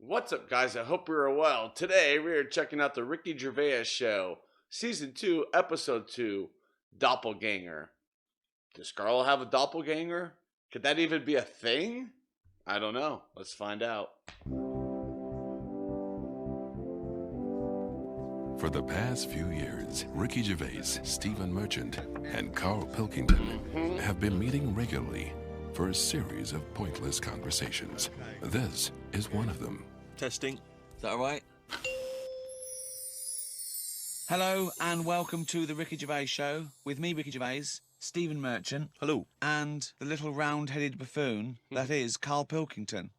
What's up, guys? I hope you're well. Today, we are checking out the Ricky Gervais Show, Season 2, Episode 2, Doppelganger. Does Karl have a doppelganger? Could that even be a thing? I don't know. Let's find out. For the past few years, Ricky Gervais, Stephen Merchant, and Karl Pilkington have been meeting regularly for a series of pointless conversations. This is one of them. Testing. Is that all right? Hello and welcome to the Ricky Gervais Show with me, Ricky Gervais, Stephen Merchant. Hello. And the little round-headed buffoon that is Karl Pilkington.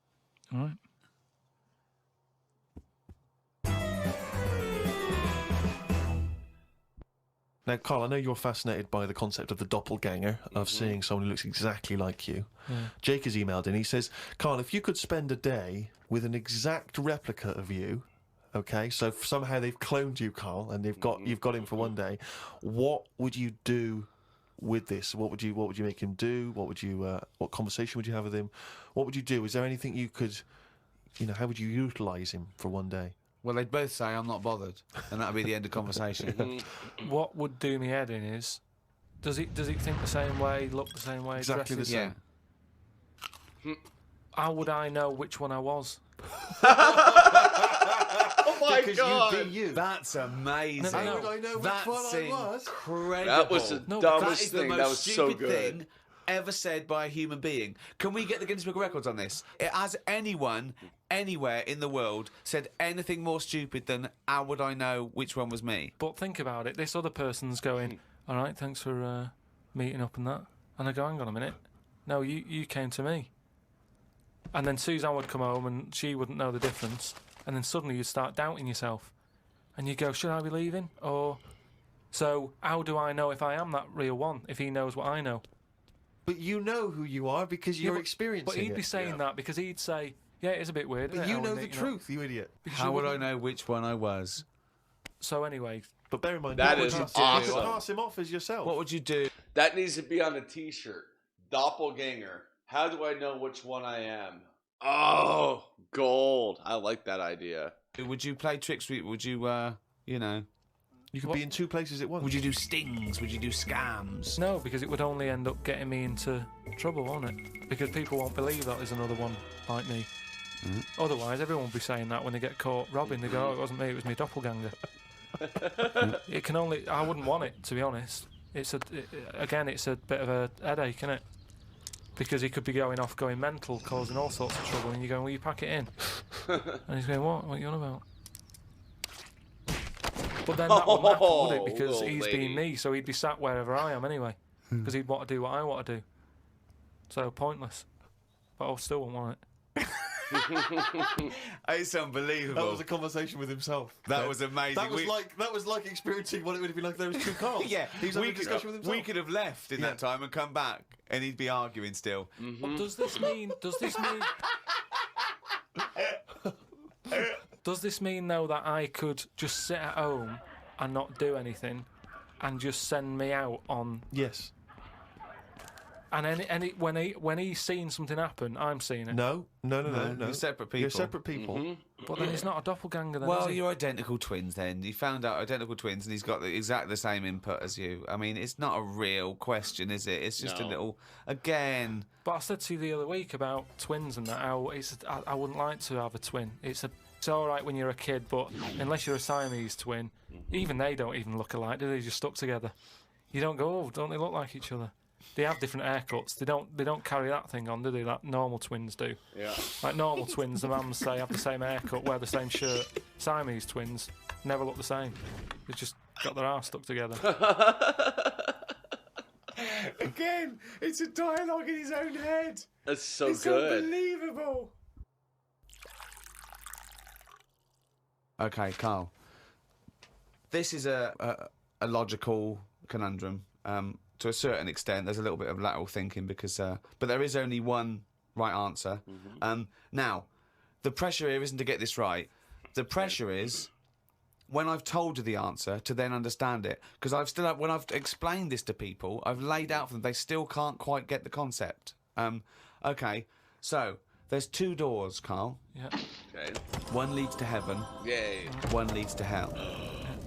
All right. Now, Karl, I know you're fascinated by the concept of the doppelganger, of seeing someone who looks exactly like you. Yeah. Jake has emailed in. He says, Karl, if you could spend a day with an exact replica of you, okay, so somehow they've cloned you, Karl, and you've got him for one day, what would you do with this? What would you make him do? What conversation would you have with him? What would you do? Is there anything you could, how would you utilise him for one day? Well, they'd both say, I'm not bothered, and that'd be the end of conversation. What would do me head in is, does he think the same way, look the same way, exactly the same? Yeah. How would I know which one I was? Oh my because God! You'd be you. That's amazing. No. How would I know which one I was? Incredible. That was the dumbest thing. That That was was so stupid good. thing ever said by a human being. Can we get the Guinness Book of Records on this? Has anyone anywhere in the world said anything more stupid than how would I know which one was me? But think about it. This other person's going, all right, thanks for meeting up and that. And I go, hang on a minute. No, you came to me. And then Suzanne would come home and she wouldn't know the difference. And then suddenly you'd start doubting yourself. And you go, should I be leaving? Or, so how do I know if I am that real one, if he knows what I know? But you know who you are because you're experiencing it. But he'd be saying that because he'd say, yeah, it's a bit weird. But you know the truth, you idiot. How would I know which one I was? So anyway. But bear in mind, That is awesome. You could pass him off as yourself. What would you do? That needs to be on a t-shirt. Doppelganger. How do I know which one I am? Oh, gold. I like that idea. Would you play tricks? Would you, You could be in two places at once. Would you do stings? Would you do scams? No, because it would only end up getting me into trouble, won't it? Because people won't believe that there's another one like me. Otherwise, everyone would be saying that when they get caught robbing. They go, oh, it wasn't me, it was me doppelganger. It can only... I wouldn't want it, to be honest. It's a bit of a headache, isn't it? Because he could be going off, going mental, causing all sorts of trouble, and you're going, will you pack it in? And he's going, what? What are you on about? But then that wouldn't happen, would it? Because he's being me, so he'd be sat wherever I am anyway. Because he'd want to do what I want to do. So pointless. But I still wouldn't want it. It's unbelievable. That was a conversation with himself. That was amazing. That was like experiencing what it would have been like if there was two Karls. Yeah, he was having a discussion with himself. We could have left in that time and come back, and he'd be arguing still. But does this mean though that I could just sit at home and not do anything, and just send me out on? Yes. And when he's seen something happen, I'm seeing it. No. You're separate people. You're separate people. But then he's not a doppelganger then, Well, is he? you're identical twins then. You found out identical twins and he's got exactly the same input as you. I mean, it's not a real question, is it? It's just a little... Again... But I said to you the other week about twins and that, how I wouldn't like to have a twin. It's all right when you're a kid, but unless you're a Siamese twin, even they don't even look alike, do they? They're just stuck together. You don't go, oh, don't they look like each other? They have different haircuts. They don't carry that thing on, do they? Like normal twins do. Yeah. Like normal twins, the mums say have the same haircut, wear the same shirt. Siamese twins never look the same. They've just got their arse stuck together. Again, it's a dialogue in his own head. That's so it's good. Unbelievable. Okay, Karl. This is a logical conundrum. To a certain extent, there's a little bit of lateral thinking because, but there is only one right answer. Now, the pressure here isn't to get this right. The pressure is when I've told you the answer to then understand it. Because when I've explained this to people, I've laid out for them, they still can't quite get the concept. Okay, so there's two doors, Karl. Yeah. Okay. One leads to heaven, Yay. one leads to hell.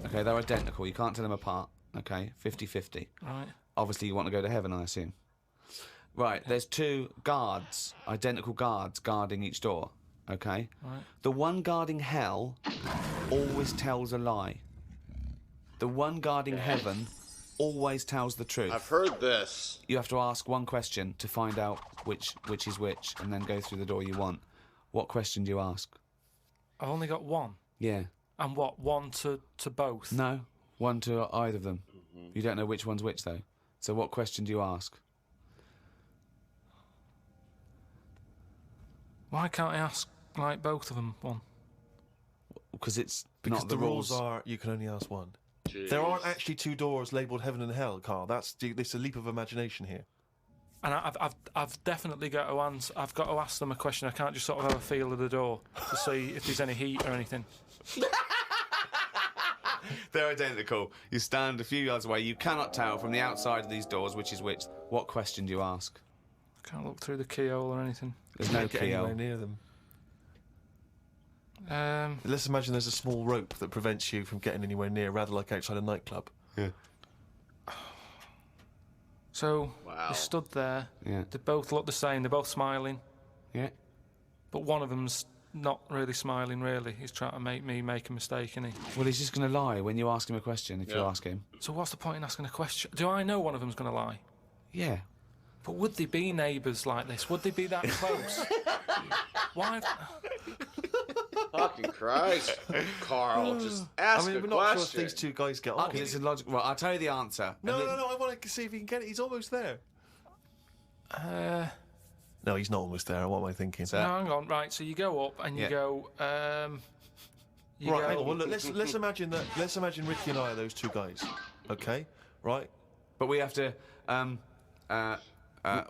Okay, they're identical. You can't tell them apart. Okay, 50-50. Right. Obviously, you want to go to heaven, I assume. Right, there's two guards, identical guards, guarding each door. Okay? Right. The one guarding hell always tells a lie. The one guarding heaven always tells the truth. I've heard this. You have to ask one question to find out which is which, and then go through the door you want. What question do you ask? I've only got one. Yeah. And what? One to both? No, one to either of them. You don't know which one's which, though. So what question do you ask? Why can't I ask, like, both of them one? Because it's Because not the rules are you can only ask one. Jeez. There aren't actually two doors labelled heaven and hell, Carl. That's a leap of imagination here. And I've definitely got to answer. I've got to ask them a question. I can't just sort of have a feel of the door to see if there's any heat or anything. They're identical. You stand a few yards away. You cannot tell from the outside of these doors which is which. What question do you ask? I can't look through the keyhole or anything. There's no Can't get anywhere keyhole. near them. Um, Let's imagine there's a small rope that prevents you from getting anywhere near, rather like outside a nightclub. Yeah. so Wow. they stood there. Yeah. They both look the same. They're both smiling, Yeah. but one of them's not really smiling. Really, he's trying to make me make a mistake, isn't he? Well, he's just going to lie when you ask him a question. If you Yeah. ask him. So what's the point in asking a question? Do I know one of them's going to lie? Yeah. But would they be neighbours like this? Would they be that close? Why? Fucking Christ. Carl, just ask I mean, a we're not sure if question. these two guys get on. Because it's illogical. Well, I'll tell you the answer. No, I want to see if he can get it. He's almost there. No, he's not almost there. What am I thinking? So- No, hang on. Right, so you go up and you Yeah. go. You Right, go. hang on. Well, look, let's imagine that. Let's imagine Ricky and I are those two guys. Okay, right? But we have to.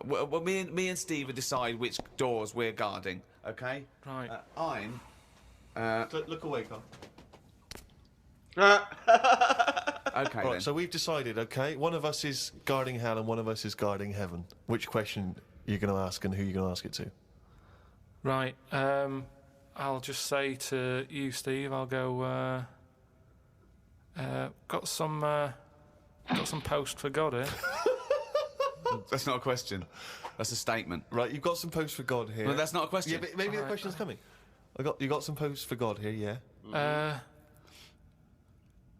Well, me and Steve will decide which doors we're guarding. Okay. Right. I'm. Look away, Carl. Okay Right, then. so we've decided. Okay, one of us is guarding hell and one of us is guarding heaven. Which question are you going to ask and who are you going to ask it to? Right. I'll just say to you, Steve. I'll go. Got some post for God here. That's not a question. That's a statement. Right, you've got some posts for God here. Well, that's not a question. Yeah, but maybe the Alright. question's coming. You got some posts for God here, yeah.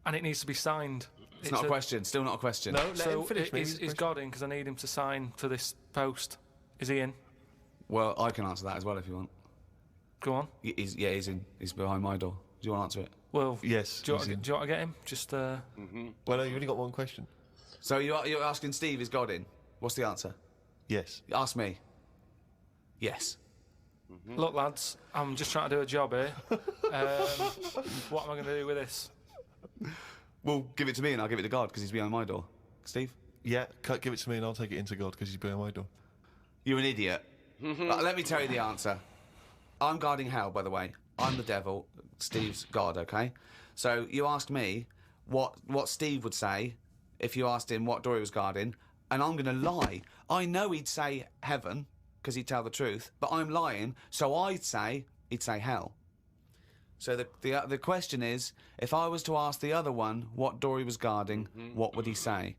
And it needs to be signed. It's not a question. Still not a question. No, let So him finish. Maybe is it's a question. God in? Because I need him to sign for this post. Is he in? Well, I can answer that as well if you want. Go on. He's in. He's behind my door. Do you want to answer it? Well, Yes. Do you, he's want, in. do you want to get him? Just Well, no, you've only got one question. So you're asking Steve, is God in? What's the answer? Yes. Ask me. Yes. look, lads. I'm just trying to do a job here. What am I going to do with this? Well, give it to me and I'll give it to God because he's behind my door. Steve? Yeah, give it to me and I'll take it into God because he's behind my door. You're an idiot. Let me tell you the answer. I'm guarding hell, by the way. I'm the devil. Steve's God, okay? So you asked me what Steve would say if you asked him what door he was guarding, and I'm going to lie. I know he'd say heaven because he'd tell the truth, but I'm lying, so he'd say hell. So the question is, if I was to ask the other one what door he was guarding, what would he say?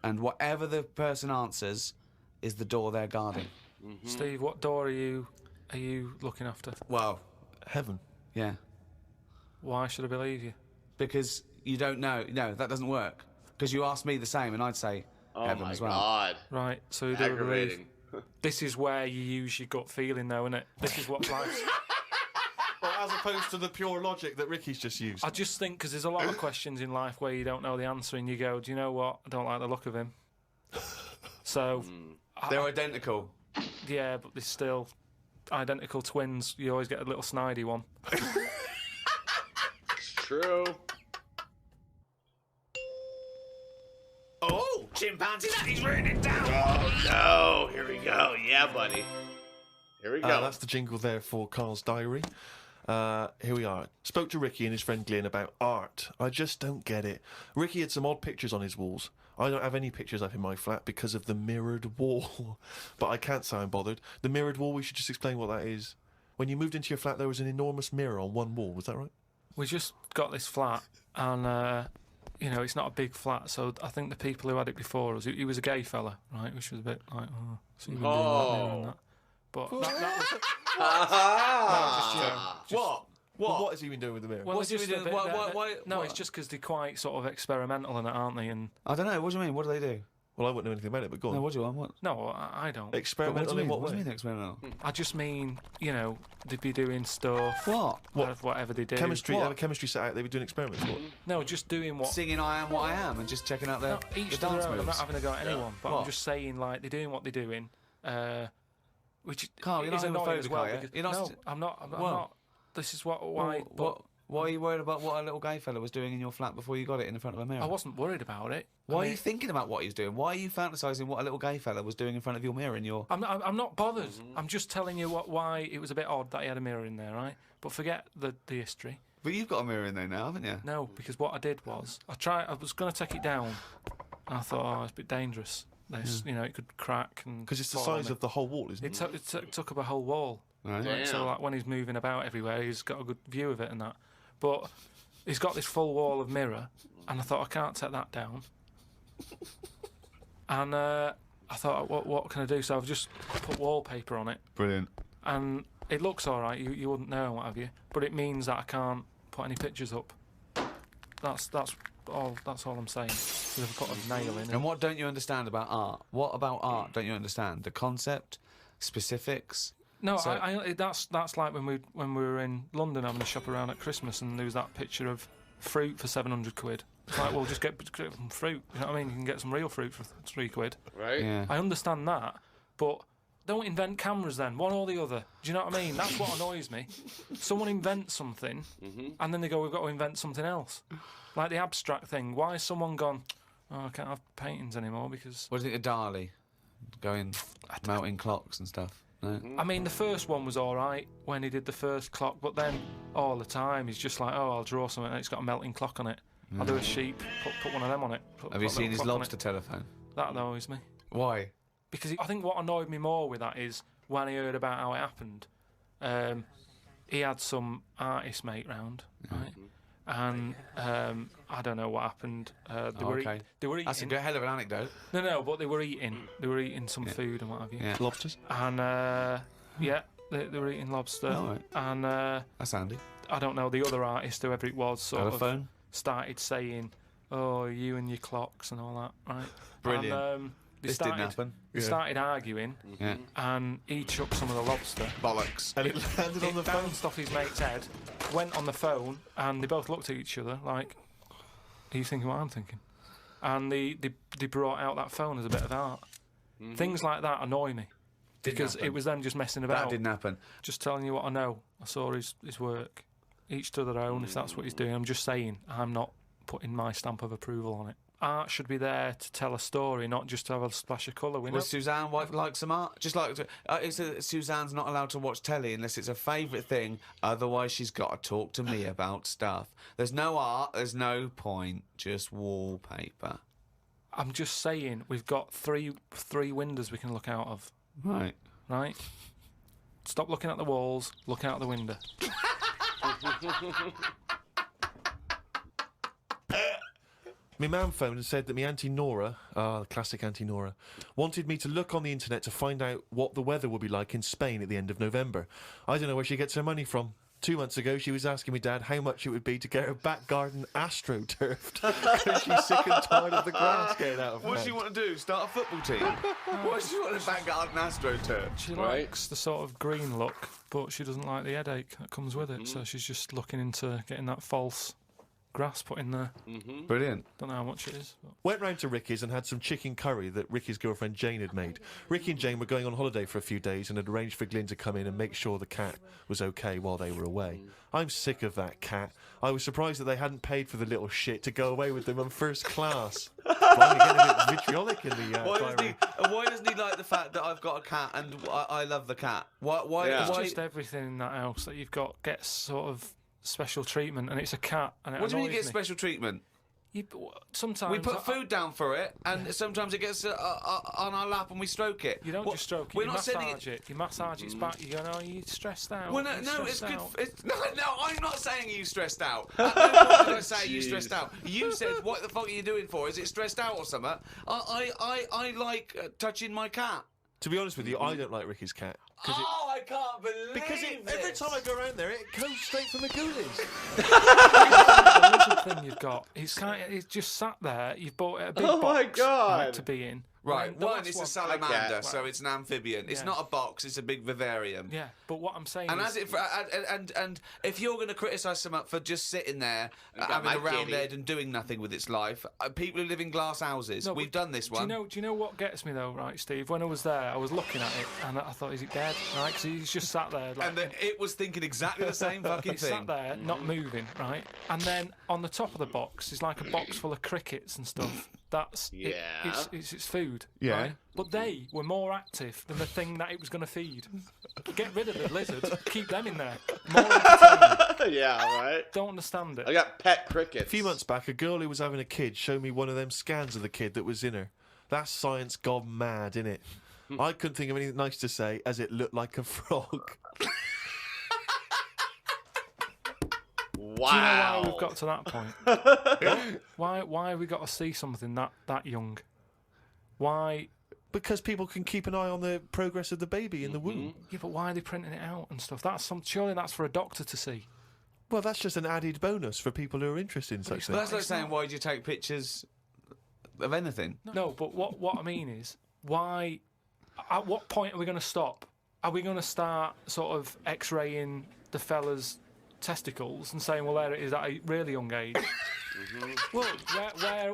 And whatever the person answers is the door they're guarding. Steve, what door are you looking after? Well, Heaven. yeah. Why should I believe you? Because you don't know. No, that doesn't work. Because you asked me the same, and I'd say Oh heaven my as well. God. Right, so who do I believe? Aggravating. This is where you use your gut feeling, though, isn't it? This is what life's... Well, as opposed to the pure logic that Ricky's just used. I just think because there's a lot of questions in life where you don't know the answer and you go, do you know what? I don't like the look of him. So, They're identical. yeah, but they're still identical twins. You always get a little snidey one. It's true. Oh, chimpanzee, that he's written it down. Oh no! Here we go. Yeah, buddy. Here we go. That's the jingle there for Carl's diary. Here we are. Spoke to Ricky and his friend Glyn about art. I just don't get it. Ricky had some odd pictures on his walls. I don't have any pictures up in my flat because of the mirrored wall. But I can't say I'm bothered. The mirrored wall, we should just explain what that is. when you moved into your flat, there was an enormous mirror on one wall. Was that right? We just got this flat, and it's not a big flat, so I think the people who had it before us, he was a gay fella, right, which was a bit like, so you've been doing that now and that. But that was What? Well, what has he been doing with the mirror? well, What's he just been a doing? bit- Why- no, what? it's just because they're quite sort of experimental in it, aren't they? And I don't know. What do you mean? What do they do? Well, I wouldn't know anything about it, but go on. No, what do you want? What? no, I don't. Experimental in what What do way? you mean experimental? I just mean, they'd be doing stuff. What? Whatever they do. Chemistry. What? They have a chemistry set out. They were doing experiments. What? No, just doing what. Singing "I Am What I Am" and just checking out their No, each the to their dance own. I'm moves. not having a go at anyone, but What? I'm just saying, like, they're doing what they're doing, which Carl, you're is not annoying as homophobic, well. are you? Because, You're not no, st- I'm not. I'm Well, not. This is why. Why are you worried about what a little gay fella was doing in your flat before you got it in front of a mirror? I wasn't worried about it. Why are you thinking about what he was doing? Why are you fantasising what a little gay fella was doing in front of your mirror in your... I'm not bothered. I'm just telling you why it was a bit odd that he had a mirror in there, right? But forget the history. But you've got a mirror in there now, haven't you? No, because what I did was I was going to take it down, and I thought, it's a bit dangerous. This, it could crack and Because it's the fall on size me. of the whole wall, isn't it? It took up a whole wall. Right. Damn. So like when he's moving about everywhere, he's got a good view of it and that. But he's got this full wall of mirror, and I thought I can't take that down. And I thought, what can I do? So I've just put wallpaper on it, Brilliant. and it looks all right. You wouldn't know, what have you? But it means that I can't put any pictures up. That's all. That's all I'm saying. 'Cause I've put a nail in it. And what don't you understand about art? What about art don't you understand? The concept? Specifics? No, So- that's like when we were in London having a shop around at Christmas, and there was that picture of fruit for 700 quid. It's like, well, just get some fruit. You know what I mean? You can get some real fruit for 3 quid. Right? Yeah. I understand that, but don't invent cameras then, one or the other. Do you know what I mean? That's what annoys me. Someone invents something, and then they go, we've got to invent something else. Like the abstract thing. Why has someone gone, I can't have paintings anymore because... What do you think of Dali? Going, melting clocks and stuff? No? I mean, the first one was all right when he did the first clock, but then all the time he's just like, I'll draw something and it's got a melting clock on it. I'll do a sheep, put one of them on it. Have you put a seen little his clock on lobster it. telephone? That annoys me. Why? Because I think what annoyed me more with that is when I heard about how it happened, he had some artist mate round, right? And I don't know what happened. They were eating. That's a good hell of an anecdote. No, but they were eating. They were eating some food and what have you. Yeah. Lobsters? And they were eating lobster. All right. And That's handy. I don't know, the other artist, whoever it was, sort of Telephone? started saying, you and your clocks and all that, right? Brilliant. And, This didn't happen. They started arguing, Yeah. and he chucked some of the lobster. Bollocks. And it landed on the It phone. bounced off his mate's head, went on the phone, and they both looked at each other like, are you thinking what I'm thinking? And they brought out that phone as a bit of art. Things like that annoy me. Because happen. it was them just messing about. That didn't happen. Just telling you what I know. I saw his work. Each to their own, if that's what he's doing. I'm just saying, I'm not putting my stamp of approval on it. Art should be there to tell a story, not just to have a splash of colour. We know. Well, Suzanne like some art. Just like Suzanne's not allowed to watch telly unless it's her favourite thing. Otherwise, she's got to talk to me about stuff. There's no art. There's no point. Just wallpaper. I'm just saying, we've got three windows we can look out of. Right. Right? Stop looking at the walls. Look out the window. My mum phoned and said that my Auntie Nora, the classic Auntie Nora, wanted me to look on the internet to find out what the weather would be like in Spain at the end of November. I don't know where she gets her money from. 2 months ago, she was asking me dad how much it would be to get her back garden astroturfed because she's sick and tired of the grass getting out of What does hand. she want to do? Start a football team? What does she want to back garden AstroTurf? She Right. likes the sort of green look, but she doesn't like the headache that comes with it. So she's just looking into getting that false grass put in there. Brilliant. Don't know how much it is. But. Went round to Ricky's and had some chicken curry that Ricky's girlfriend Jane had made. Ricky and Jane were going on holiday for a few days and had arranged for Glyn to come in and make sure the cat was okay while they were away. I'm sick of that cat. I was surprised that they hadn't paid for the little shit to go away with them on first class. Blimey, getting a bit vitriolic in the Why doesn't he like the fact that I've got a cat and I love the cat? Why? Yeah. It's Why? just everything in that house that you've got gets sort of special treatment, and it's a cat, and it What do you mean annoys you get me. special treatment? Sometimes We put food down for it, and sometimes it gets on our lap and we stroke it. You don't just stroke it. We're You not saying massage it. You massage its back. You go, no, you're stressed out. Well, no, You're it's stressed good. out." No, I'm not saying you stressed out. At no point did I say you stressed out. You said, "What the fuck are you doing for? Is it stressed out or something?" I like touching my cat. To be honest with you, I don't like Ricky's cat. I can't believe Because every time I go around there, it goes straight from the ghoulies. The lizard thing you've got, it's just sat there. You've bought it a big box my God. right, to be in. Right, And the one, last it's a one- salamander, Okay. so it's an amphibian. It's Yeah. not a box, it's a big vivarium. Yeah, but what I'm saying And is, as it and if you're going to criticise someone for just sitting there got having my a round kitty. head and doing nothing with its life, people who live in glass houses, No, we've but done this do one. you know what gets me though, right, Steve? When I was there, I was looking at it and I thought, is it dead? Right, because he's just sat there. Like, And it was thinking exactly the same fucking It's sat thing. there, not moving, right? And then on the top of the box is like a box full of crickets and stuff. That's it's its food. Yeah. Right? But they were more active than the thing that it was going to feed. Get rid of the lizards. Keep them in there. More entertainment. Yeah, right. Don't understand it. I got pet crickets. A few months back, a girl who was having a kid showed me one of them scans of the kid that was in her. That's science gone mad, innit? I couldn't think of anything nice to say as it looked like a frog. Wow. Do you know why we've got to that point? Why have we got to see something that young? Why? Because people can keep an eye on the progress of the baby in the womb. Yeah, but why are they printing it out and stuff? Surely that's for a doctor to see. Well, that's just an added bonus for people who are interested in such But things. that's like saying, why do you take pictures of anything? No, but what I mean is, why? At what point are we going to stop? Are we going to start sort of X-raying the fella's testicles and saying, well, there it is at a really young age? Well,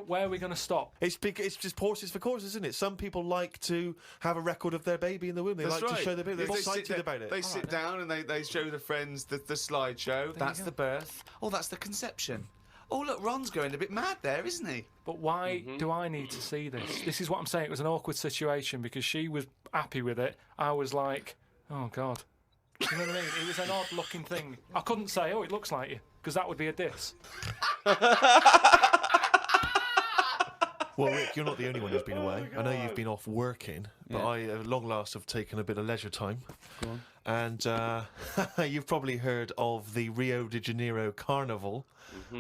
where are we going to stop? It's just horses for courses, isn't it? Some people like to have a record of their baby in the womb. They like to show their baby. They're excited about it. They sit down and they show the friends the slideshow. That's the birth. Oh, that's the conception. Oh, look, Ron's going a bit mad there, isn't he? But why do I need to see this? This is what I'm saying. It was an awkward situation because she was happy with it. I was like, oh, God. Do you know what I mean? It was an odd-looking thing. I couldn't say, oh, it looks like you, because that would be a diss. Well, Rick, you're not the only one who's been away. I know you've been off working, but I, at long last, have taken a bit of leisure time. Go on. And you've probably heard of the Rio de Janeiro Carnival,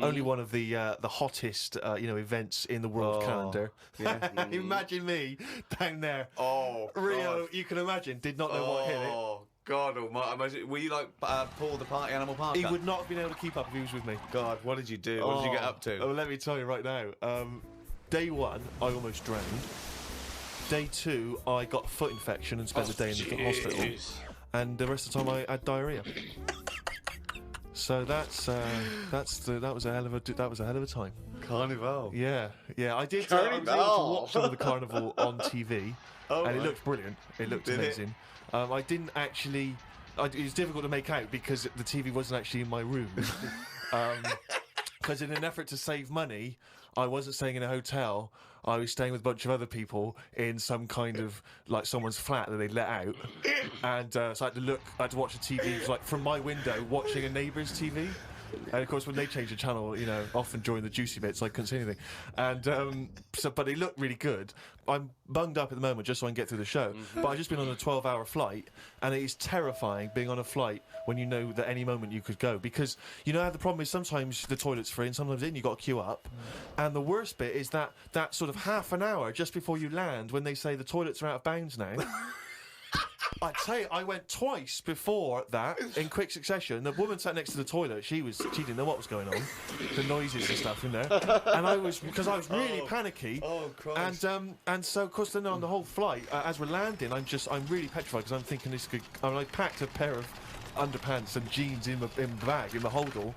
only one of the hottest events in the world calendar. Yeah. Imagine me down there. Oh, Rio, God. you can imagine, did not know what hit it. Oh, God almighty. Were you like Paul the Party Animal Parker? He would not have been able to keep up if he was with me. God, what did you do? What did you get up to? Oh, let me tell you right now. Day one, I almost drowned. Day two, I got a foot infection and spent the day in the hospital. And the rest of the time, I had diarrhea. So that was a hell of a time. Carnival. Yeah. I did. I was able to Carnival. watch some of the carnival on TV, and it looked brilliant. It looked Did it? amazing. I didn't actually. It was difficult to make out because the TV wasn't actually in my room. Because in an effort to save money, I wasn't staying in a hotel. I was staying with a bunch of other people in some kind of like someone's flat that they let out, and so I had to watch the TV like from my window, watching a neighbour's TV. And of course, when they change the channel, often during the juicy bits, I couldn't see anything. And but it looked really good. I'm bunged up at the moment just so I can get through the show. But I've just been on a 12-hour flight, and it is terrifying being on a flight when you know that any moment you could go. Because you know how the problem is sometimes the toilet's free, and sometimes you've got to queue up. And the worst bit is that sort of half an hour just before you land, when they say the toilets are out of bounds now. I tell you, I went twice before that in quick succession. The woman sat next to the toilet. She didn't know what was going on, the noises and stuff in there. And I was really panicky. Oh, Christ. And so of course then on the whole flight, as we're landing, I'm really petrified because I'm thinking I packed a pair of underpants and jeans in the bag in the holdall.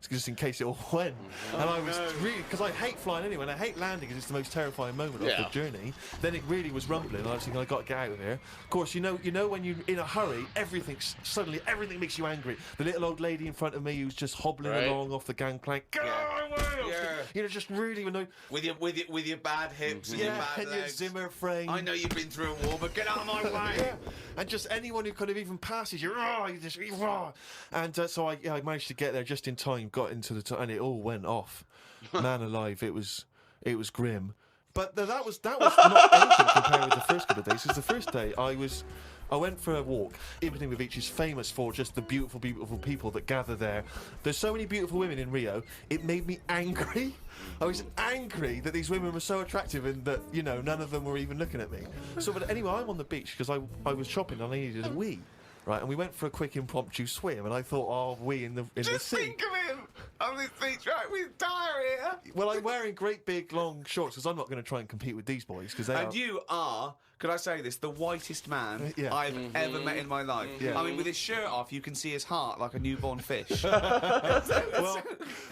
Just in case it all went. And I was really, because I hate flying anyway, and I hate landing because it's the most terrifying moment of the journey. Then it really was rumbling, and I was thinking, I got to get out of here. Of course, you know when you're in a hurry, everything makes you angry. The little old lady in front of me who's just hobbling along off the gangplank. Go away! You know, just really annoying. With your bad hips and your Yeah, bad and your legs. Zimmer frame. I know you've been through a war, but get out of my way. Yeah. And just anyone who kind of even passes you, you just, and so I managed to get there just in time, got into and it all went off. Man alive, it was grim. But that was not anything compared with the first couple of days. Because the first day I went for a walk. Ipswich Beach is famous for just the beautiful, beautiful people that gather there. There's so many beautiful women in Rio. It made me angry. I was angry that these women were so attractive and that, you know, none of them were even looking at me. So, but anyway, I'm on the beach because I was shopping and I needed a wee. Right, and we went for a quick impromptu swim, and I thought, oh, wee in the sea. Just think of him on this beach, right, with diarrhea. Well, I'm wearing great big long shorts because I'm not going to try and compete with these boys because they are. And you are, could I say this, the whitest man I've ever met in my life. Yeah. I mean, with his shirt off, you can see his heart like a newborn fish.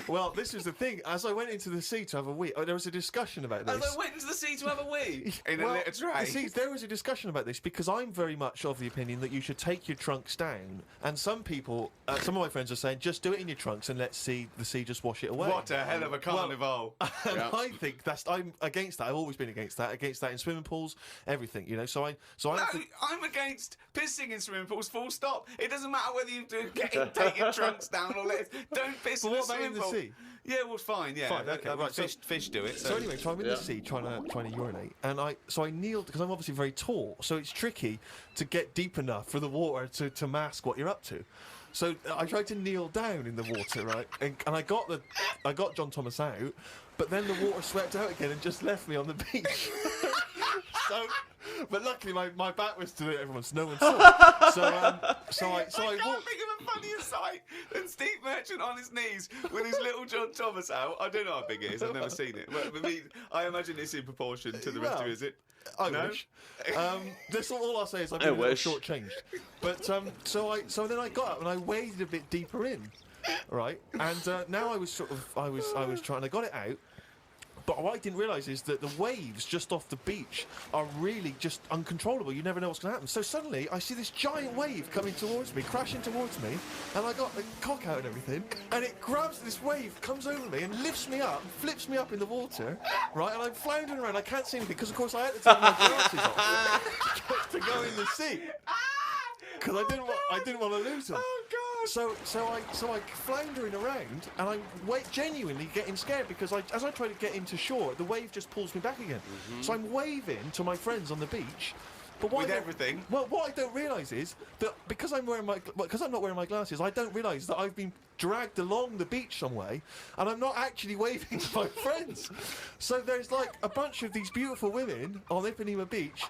Well, this was the thing. As I went into the sea to have a wee, there was a discussion about this. As I went into the sea to have a wee in a little tray. See, there was a discussion about this because I'm very much of the opinion that you should take your trunks down, and some people, some of my friends are saying, just do it in your trunks and let the sea just wash it away. What a hell of a carnival. And I think I'm against that. I've always been against that in swimming pools, everything, you know. So I'm against pissing in swimming pools, full stop. It doesn't matter whether you take your trunks down or don't piss But in the what about swimming in the pool. sea? Yeah, well, fine, yeah. Fine, okay, right, Fish do it. So anyway, I'm in the sea trying to urinate, and I kneeled because I'm obviously very tall, so it's tricky to get deep enough for the water to mask what you're up to. So I tried to kneel down in the water, right, and I got John Thomas out, but then the water swept out again and just left me on the beach. But luckily my back was to everyone, so no one saw. I can't think of a funnier sight than Steve Merchant on his knees with his little John Thomas out. I don't know how big it is. I've never seen it. But I imagine it's in proportion to the rest of it, is it? I No? wish. That's all I'll say is I've been a little shortchanged. But so then I got up and I waded a bit deeper in, right? And now I was trying. I got it out. But what I didn't realise is that the waves just off the beach are really just uncontrollable. You never know what's going to happen. So suddenly I see this giant wave coming towards me, crashing towards me, and I got the cock out and everything, and it grabs this wave, comes over me, and lifts me up, flips me up in the water, right? And I'm floundering around. I can't see anything because, of course, I had to take my glasses off to go in the sea because I didn't want to lose them. Oh, God. So I floundering around, and I'm genuinely getting scared because as I try to get into shore, the wave just pulls me back again. So I'm waving to my friends on the beach. But With everything. Well, what I don't realise is that because I'm not wearing my glasses, I don't realise that I've been dragged along the beach some way, and I'm not actually waving to my friends. So there's like a bunch of these beautiful women on Ipanema Beach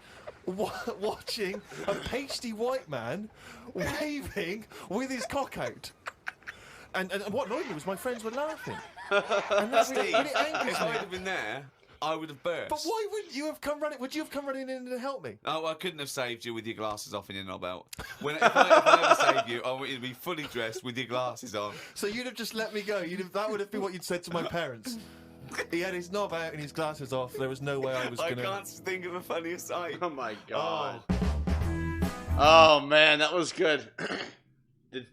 watching a pasty white man waving with his cock out. And what annoyed me was my friends were laughing. And that really angers If me. I'd have been there, I would have burst. But why wouldn't you have come running? Would you have come running in to help me? Oh, I couldn't have saved you with your glasses off and your knob out. If I ever saved you, I want you to be fully dressed with your glasses on. So you'd have just let me go. That would have been what you'd said to my parents. He had his knob out and his glasses off. There was no way I was going to... I can't think of a funnier sight. Oh my god. Oh man, that was good. Did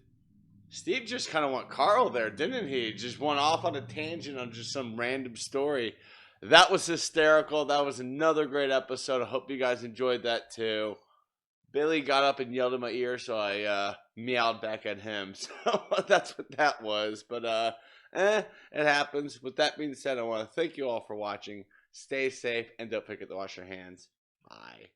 Steve just kind of went Karl there, didn't he? Just went off on a tangent on just some random story. That was hysterical. That was another great episode. I hope you guys enjoyed that too. Billy got up and yelled in my ear, so I meowed back at him. So that's what that was. But it happens. With that being said, I want to thank you all for watching. Stay safe and don't forget to wash your hands. Bye.